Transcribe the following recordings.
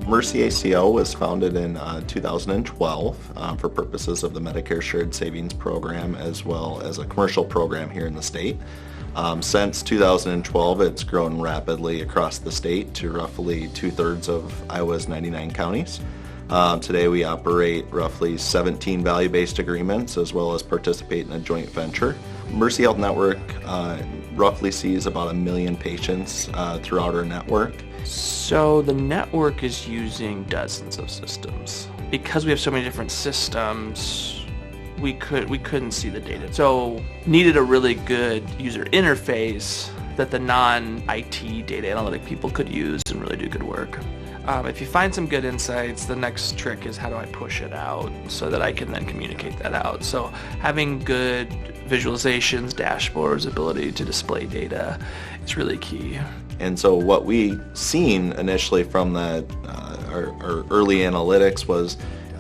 Mercy ACO was founded in 2012 for purposes of the Medicare Shared Savings Program as well as a commercial program here in the state. Since 2012, it's grown rapidly across the state to roughly 2/3 of Iowa's 99 counties. Today we operate roughly 17 value-based agreements as well as participate in a joint venture. Mercy Health Network roughly sees about 1 million patients throughout our network. So the network is using dozens of systems. Because we have so many different systems, we couldn't see the data. So needed a really good user interface that the non-IT data analytic people could use and really do good work. If you find some good insights, the next trick is how do I push it out so that I can then communicate that out. So having good visualizations, dashboards, ability to display data is really key. And so what we seen initially from that, our early analytics was,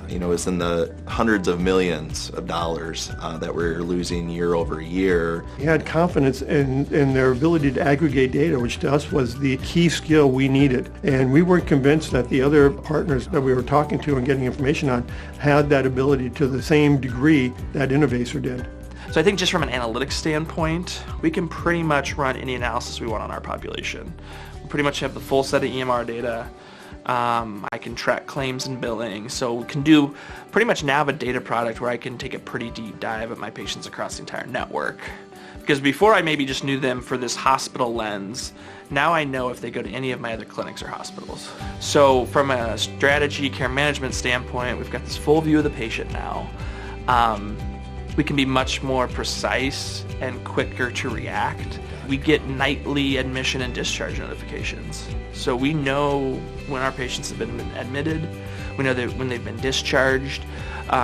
is in the hundreds of millions of dollars that we're losing year over year. We had confidence in their ability to aggregate data, which to us was the key skill we needed. And we weren't convinced that the other partners that we were talking to and getting information on had that ability to the same degree that Innovaacer did. So I think just from an analytics standpoint, we can pretty much run any analysis we want on our population. We pretty much have the full set of EMR data. I can track claims and billing, so we can do pretty much now have a data product where I can take a pretty deep dive at my patients across the entire network. Because before I maybe just knew them for this hospital lens, now I know if they go to any of my other clinics or hospitals. So from a strategy care management standpoint, we've got this full view of the patient now. We can be much more precise and quicker to react. We get nightly admission and discharge notifications. So we know when our patients have been admitted, we know that when they've been discharged,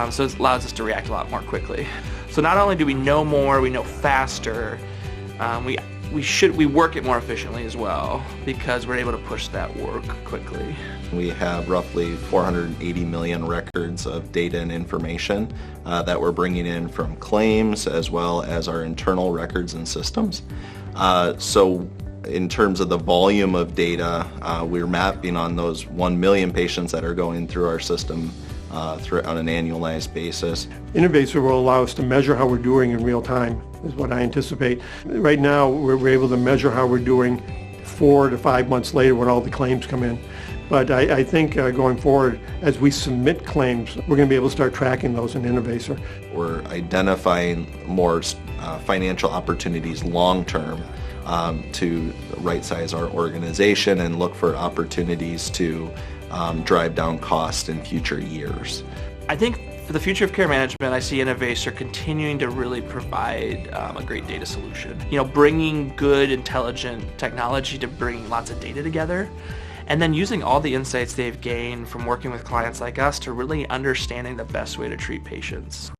so it allows us to react a lot more quickly. So not only do we know more, we know faster, we work it more efficiently as well because we're able to push that work quickly. We have roughly 480 million records of data and information that we're bringing in from claims as well as our internal records and systems. So in terms of the volume of data, we're mapping on those 1 million patients that are going through our system on an annualized basis. Innovaacer will allow us to measure how we're doing in real time, is what I anticipate. Right now, we're able to measure how we're doing 4 to 5 months later when all the claims come in. But I think going forward, as we submit claims, we're going to be able to start tracking those in Innovaacer. We're identifying more financial opportunities long-term to right-size our organization and look for opportunities to drive down cost in future years. I think for the future of care management, I see Innovaacer continuing to really provide a great data solution. Bringing good, intelligent technology to bring lots of data together, and then using all the insights they've gained from working with clients like us to really understanding the best way to treat patients.